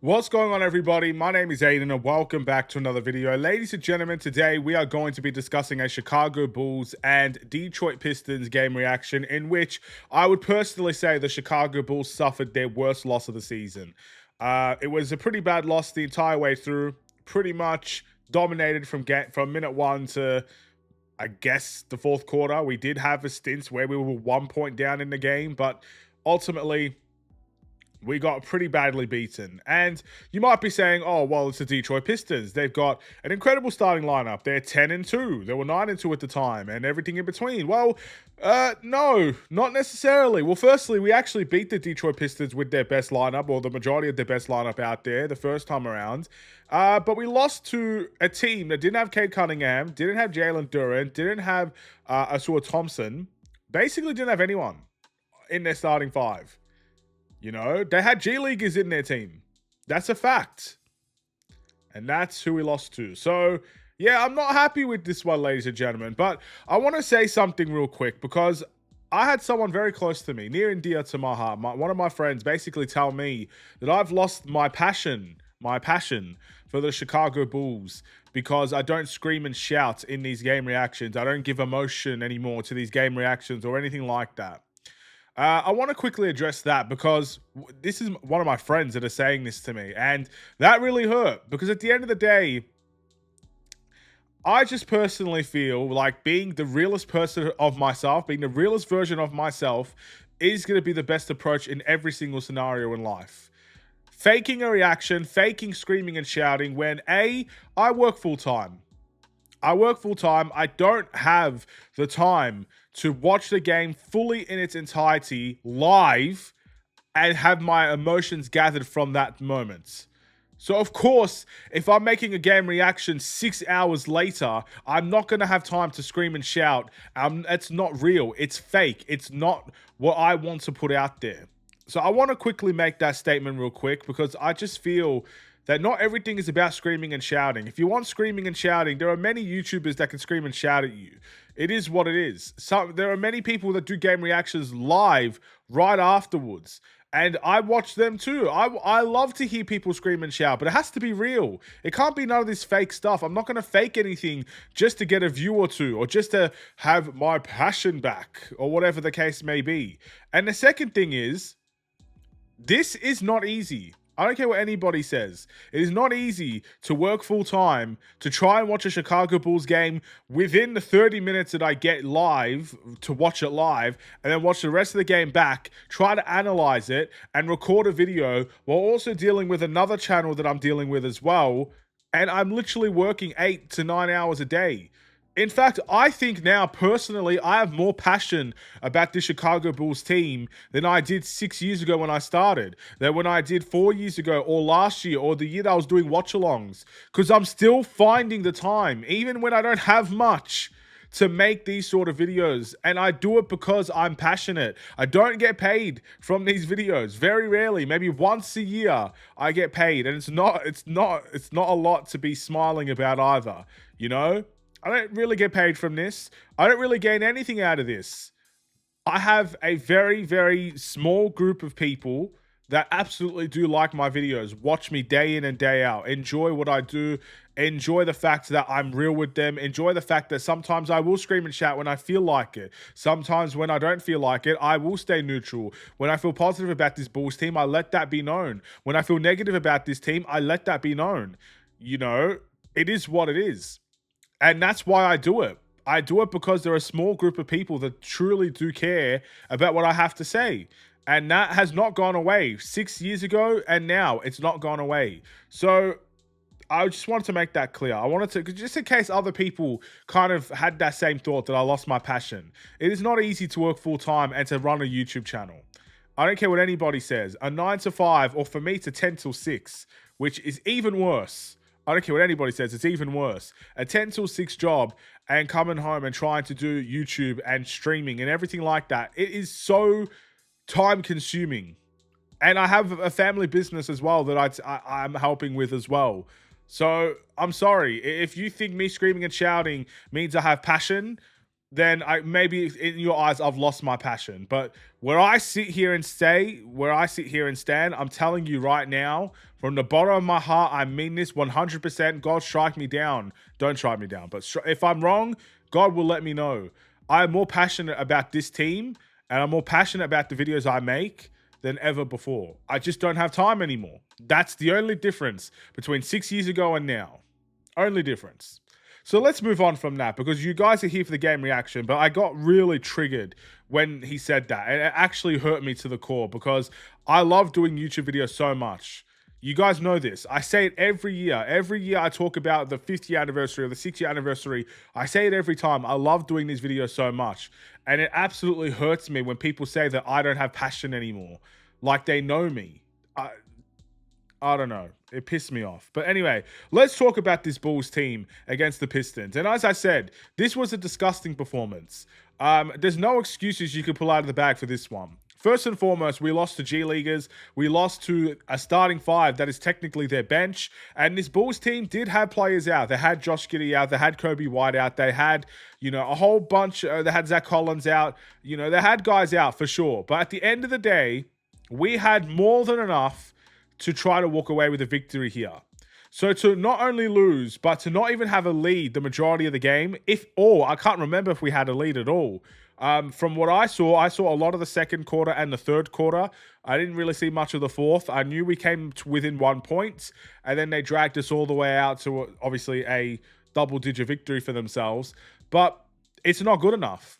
What's going on, everybody? My name is Aiden and welcome back to another video. Ladies and gentlemen, today we are going to be discussing a Chicago Bulls and Detroit Pistons game reaction in which I would personally say the Chicago Bulls suffered their worst loss of the season. It was a pretty bad loss the entire way through, pretty much dominated from minute one to, I guess, the fourth quarter. We did have a stint where we were 1 point down in the game, but ultimately we got pretty badly beaten. And you might be saying, oh, well, it's the Detroit Pistons. They've got an incredible starting lineup. They're 10-2. They were 9-2 at the time and everything in between. Well, no, not necessarily. Well, firstly, we actually beat the Detroit Pistons with their best lineup, or the majority of their best lineup out there the first time around. But we lost to a team that didn't have Cade Cunningham, didn't have Jalen Duren, didn't have Asua Thompson, basically didn't have anyone in their starting five. You know, they had G Leaguers in their team. That's a fact. And that's who we lost to. So, yeah, I'm not happy with this one, ladies and gentlemen. But I want to say something real quick because I had someone very close to me, near and dear to my heart. One of my friends basically tell me that I've lost my passion for the Chicago Bulls because I don't scream and shout in these game reactions. I don't give emotion anymore to these game reactions or anything like that. I want to quickly address that because this is one of my friends that are saying this to me, and that really hurt because at the end of the day, I just personally feel like being the realest person of myself, being the realest version of myself is going to be the best approach in every single scenario in life. Faking a reaction, faking screaming and shouting when I work full time. I don't have the time to watch the game fully in its entirety live and have my emotions gathered from that moment. So, of course, if I'm making a game reaction 6 hours later, I'm not going to have time to scream and shout. It's not real. It's fake. It's not what I want to put out there. So I want to quickly make that statement real quick because I just feel that not everything is about screaming and shouting. If you want screaming and shouting, there are many YouTubers that can scream and shout at you. It is what it is. There are many people that do game reactions live right afterwards. And I watch them too. I love to hear people scream and shout, but it has to be real. It can't be none of this fake stuff. I'm not going to fake anything just to get a view or two or just to have my passion back or whatever the case may be. And the second thing is, this is not easy. I don't care what anybody says. It is not easy to work full time to try and watch a Chicago Bulls game within the 30 minutes that I get live to watch it live and then watch the rest of the game back, try to analyze it and record a video while also dealing with another channel that I'm dealing with as well. And I'm literally working 8 to 9 hours a day. In fact, I think now, personally, I have more passion about the Chicago Bulls team than I did 6 years ago when I started, than when I did 4 years ago, or last year, or the year that I was doing watch-alongs. Because I'm still finding the time, even when I don't have much, to make these sort of videos. And I do it because I'm passionate. I don't get paid from these videos. Very rarely, maybe once a year, I get paid. And it's not a lot to be smiling about either, you know? I don't really get paid from this. I don't really gain anything out of this. I have a very, very small group of people that absolutely do like my videos, watch me day in and day out, enjoy what I do, enjoy the fact that I'm real with them, enjoy the fact that sometimes I will scream and shout when I feel like it. Sometimes when I don't feel like it, I will stay neutral. When I feel positive about this Bulls team, I let that be known. When I feel negative about this team, I let that be known. You know, it is what it is. And that's why I do it. I do it because there are a small group of people that truly do care about what I have to say. And that has not gone away 6 years ago, and now it's not gone away. So I just wanted to make that clear. I wanted to, just in case other people kind of had that same thought that I lost my passion. It is not easy to work full time and to run a YouTube channel. I don't care what anybody says. A 9 to 5, or for me, to 10 till 6, which is even worse. I don't care what anybody says, it's even worse. A 10 till 6 job and coming home and trying to do YouTube and streaming and everything like that. It is so time consuming. And I have a family business as well that I'm helping with as well. So I'm sorry. If you think me screaming and shouting means I have passion, then I maybe in your eyes I've lost my passion. But where I sit here and stand, I'm telling you right now, from the bottom of my heart, I mean this 100%. God, strike me down. Don't strike me down. But if I'm wrong, God will let me know. I'm more passionate about this team, and I'm more passionate about the videos I make than ever before. I just don't have time anymore. That's the only difference between 6 years ago and now. Only difference. So let's move on from that, because you guys are here for the game reaction, but I got really triggered when he said that. And it actually hurt me to the core, because I love doing YouTube videos so much. You guys know this. I say it every year. Every year I talk about the 5th year anniversary or the 6th year anniversary. I say it every time. I love doing these videos so much. And it absolutely hurts me when people say that I don't have passion anymore. Like they know me. I don't know. It pissed me off. But anyway, let's talk about this Bulls team against the Pistons. And as I said, this was a disgusting performance. There's no excuses you can pull out of the bag for this one. First and foremost, we lost to G Leaguers. We lost to a starting 5 that is technically their bench. And this Bulls team did have players out. They had Josh Giddey out. They had Kobe White out. They had, a whole bunch. They had Zach Collins out. They had guys out for sure. But at the end of the day, we had more than enough to try to walk away with a victory here. So to not only lose, but to not even have a lead the majority of the game, I can't remember if we had a lead at all. From what I saw a lot of the second quarter and the third quarter. I didn't really see much of the fourth. I knew we came to within 1 point, and then they dragged us all the way out to obviously a double-digit victory for themselves. But it's not good enough.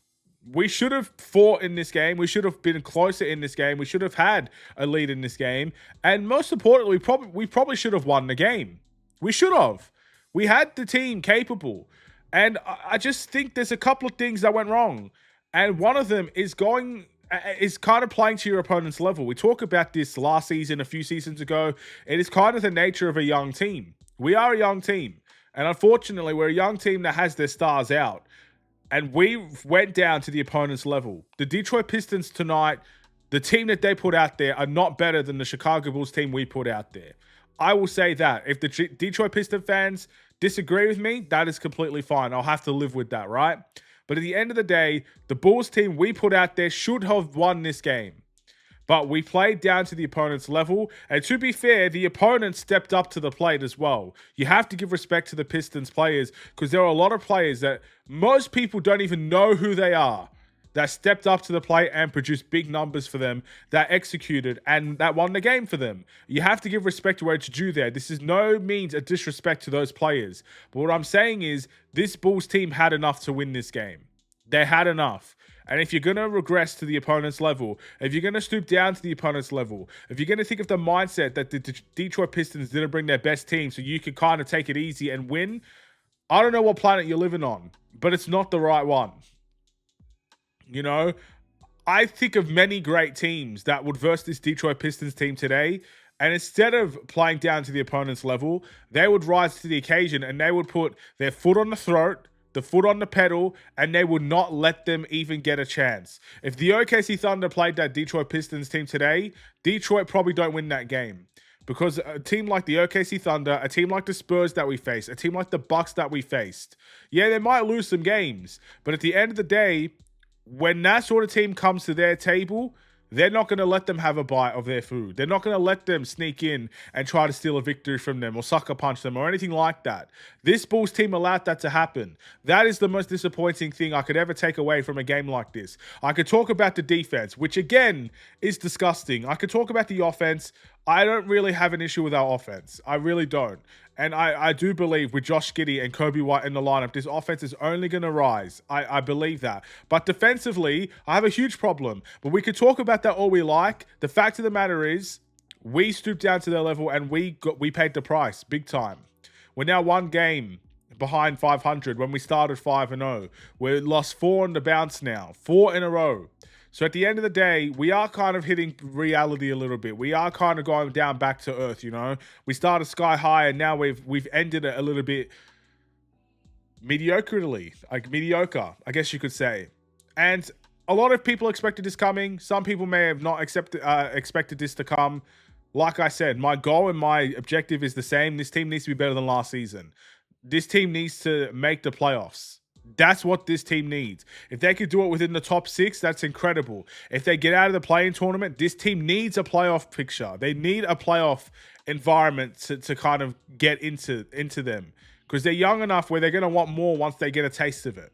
We should have fought in this game. We should have been closer in this game. We should have had a lead in this game. And most importantly, we probably should have won the game. We should have. We had the team capable. And I just think there's a couple of things that went wrong. And one of them is kind of playing to your opponent's level. We talked about this last season, a few seasons ago. It is kind of the nature of a young team. We are a young team. And unfortunately, we're a young team that has their stars out. And we went down to the opponent's level. The Detroit Pistons tonight, the team that they put out there, are not better than the Chicago Bulls team we put out there. I will say that. If the Detroit Pistons fans disagree with me, that is completely fine. I'll have to live with that, right? But at the end of the day, the Bulls team we put out there should have won this game. But we played down to the opponent's level. And to be fair, the opponent stepped up to the plate as well. You have to give respect to the Pistons players, because there are a lot of players that most people don't even know who they are, that stepped up to the plate and produced big numbers for them, that executed and that won the game for them. You have to give respect to where it's due there. This is no means a disrespect to those players. But what I'm saying is this Bulls team had enough to win this game. They had enough. And if you're going to regress to the opponent's level, if you're going to stoop down to the opponent's level, if you're going to think of the mindset that the Detroit Pistons didn't bring their best team so you could kind of take it easy and win, I don't know what planet you're living on, but it's not the right one. I think of many great teams that would verse this Detroit Pistons team today, and instead of playing down to the opponent's level, they would rise to the occasion and they would put their foot on the throat, the foot on the pedal, and they would not let them even get a chance. If the OKC Thunder played that Detroit Pistons team today, Detroit probably don't win that game. Because a team like the OKC Thunder, a team like the Spurs that we faced, a team like the Bucks that we faced, yeah, they might lose some games. But at the end of the day, when that sort of team comes to their table, they're not going to let them have a bite of their food. They're not going to let them sneak in and try to steal a victory from them or sucker punch them or anything like that. This Bulls team allowed that to happen. That is the most disappointing thing I could ever take away from a game like this. I could talk about the defense, which again is disgusting. I could talk about the offense. I don't really have an issue with our offense. I really don't. And I do believe with Josh Giddey and Kobe White in the lineup, this offense is only going to rise. I believe that. But defensively, I have a huge problem. But we could talk about that all we like. The fact of the matter is, we stooped down to their level and we paid the price big time. We're now one game behind 500 when we started 5-0. We're lost 4 on the bounce now. 4 in a row. So at the end of the day, we are kind of hitting reality a little bit. We are kind of going down back to earth, We started sky high and now we've ended it a little bit mediocre, I guess you could say. And a lot of people expected this coming. Some people may have not expected this to come. Like I said, my goal and my objective is the same. This team needs to be better than last season. This team needs to make the playoffs. That's what this team needs. If they could do it within the top 6, that's incredible. If they get out of the play-in tournament, this team needs a playoff picture. They need a playoff environment to kind of get into them, because they're young enough where they're going to want more once they get a taste of it.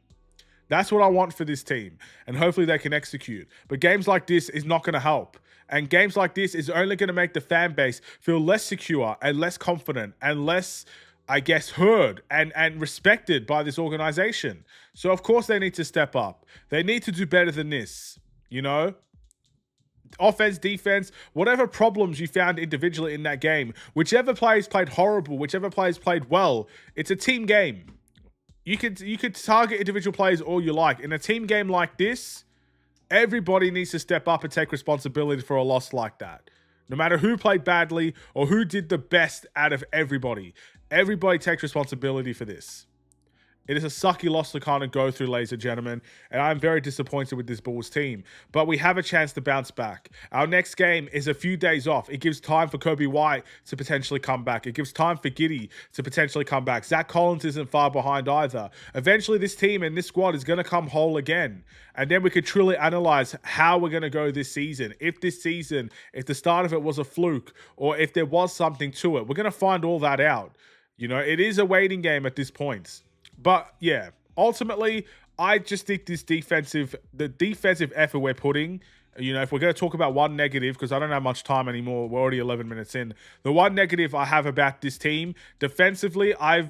That's what I want for this team, and hopefully they can execute. But games like this is not going to help. And games like this is only going to make the fan base feel less secure and less confident and less, I guess, heard and respected by this organization. So, of course, they need to step up. They need to do better than this, you know? Offense, defense, whatever problems you found individually in that game, whichever players played horrible, whichever players played well, it's a team game. You could target individual players all you like. In a team game like this, everybody needs to step up and take responsibility for a loss like that. No matter who played badly or who did the best out of everybody, everybody takes responsibility for this. It is a sucky loss to kind of go through, ladies and gentlemen, and I'm very disappointed with this Bulls team. But we have a chance to bounce back. Our next game is a few days off. It gives time for Kobe White to potentially come back. It gives time for Giddey to potentially come back. Zach Collins isn't far behind either. Eventually, this team and this squad is going to come whole again. And then we could truly analyze how we're going to go this season. If this season, if the start of it was a fluke, or if there was something to it, we're going to find all that out. You know, it is a waiting game at this point. But yeah, ultimately, I just think the defensive effort we're putting, you know, if we're going to talk about one negative, because I don't have much time anymore, we're already 11 minutes in. The one negative I have about this team, defensively, I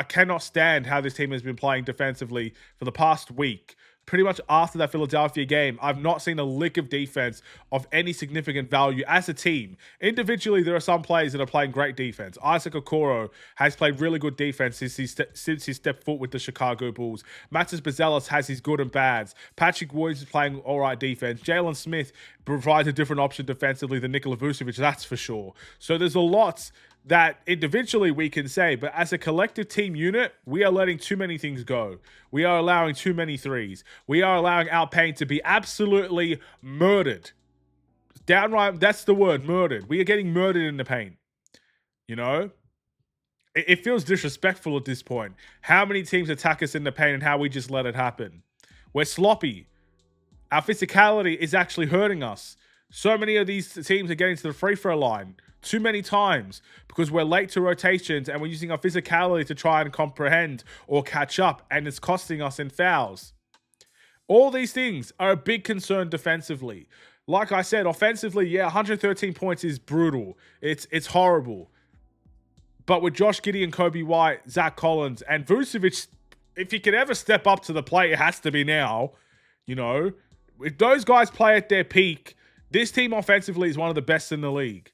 cannot stand how this team has been playing defensively for the past week. Pretty much after that Philadelphia game, I've not seen a lick of defense of any significant value as a team. Individually, there are some players that are playing great defense. Isaac Okoro has played really good defense since he stepped foot with the Chicago Bulls. Matas Buzelis has his good and bads. Patrick Williams is playing all right defense. Jalen Smith provides a different option defensively than Nikola Vucevic, that's for sure. So there's a lot that individually we can say, but as a collective team unit, we are letting too many things go. We are allowing too many threes. We are allowing our paint to be absolutely murdered. Downright, that's the word, murdered. We are getting murdered in the paint. You know? It feels disrespectful at this point. How many teams attack us in the paint and how we just let it happen? We're sloppy. Our physicality is actually hurting us. So many of these teams are getting to the free throw line too many times because we're late to rotations and we're using our physicality to try and comprehend or catch up, and it's costing us in fouls. All these things are a big concern defensively. Like I said, offensively, yeah, 113 points is brutal. It's horrible. But with Josh Giddey and Kobe White, Zach Collins, and Vucevic, if he could ever step up to the plate, it has to be now. You know, if those guys play at their peak, this team offensively is one of the best in the league.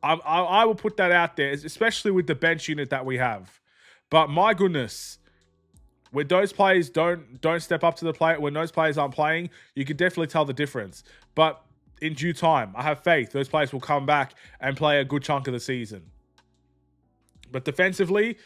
I will put that out there, especially with the bench unit that we have. But my goodness, when those players don't step up to the plate, when those players aren't playing, you can definitely tell the difference. But in due time, I have faith those players will come back and play a good chunk of the season. But defensively,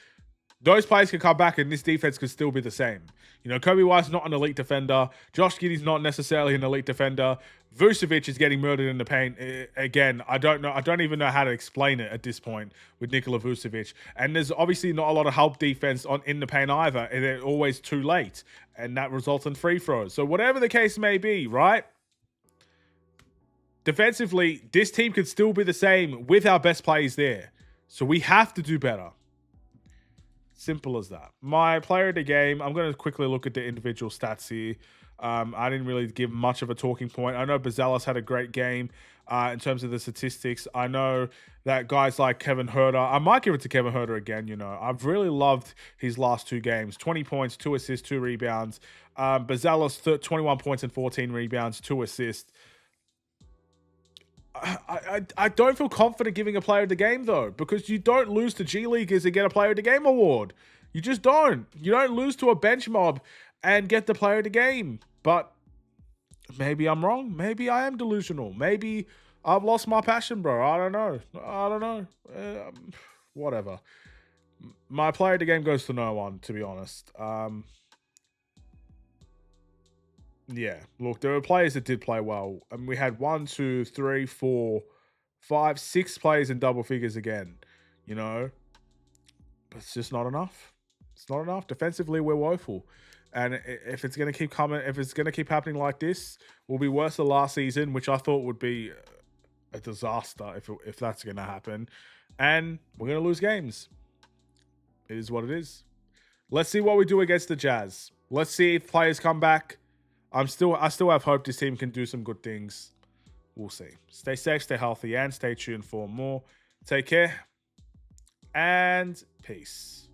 those players can come back and this defense could still be the same. You know, Kobe White's not an elite defender. Josh Giddey's not necessarily an elite defender. Vucevic is getting murdered in the paint. Again, I don't even know how to explain it at this point with Nikola Vucevic. And there's obviously not a lot of help defense in the paint either. And they're always too late. And that results in free throws. So whatever the case may be, right? Defensively, this team could still be the same with our best players there. So we have to do better. Simple as that. My player of the game, I'm going to quickly look at the individual stats here. I didn't really give much of a talking point. I know Buzelis had a great game in terms of the statistics. I know that guys like Kevin Huerter, I might give it to Kevin Huerter again, you know. I've really loved his last two games. 20 points, 2 assists, 2 rebounds. Buzelis, 21 points and 14 rebounds, 2 assists. I don't feel confident giving a player of the game, though, because you don't lose to G Leaguers and get a player of the game award. You just don't. You don't lose to a bench mob and get the player of the game. But maybe I'm wrong. Maybe I am delusional. Maybe I've lost my passion, bro. I don't know. Whatever. My player of the game goes to no one, to be honest. Yeah, look, there were players that did play well. And we had 1, 2, 3, 4, 5, 6 players in double figures again, you know. But it's just not enough. It's not enough. Defensively, we're woeful. And if it's going to keep coming, if it's going to keep happening like this, we'll be worse than last season, which I thought would be a disaster if that's going to happen. And we're going to lose games. It is what it is. Let's see what we do against the Jazz. Let's see if players come back. I still have hope this team can do some good things. We'll see. Stay safe, stay healthy, and stay tuned for more. Take care, and peace.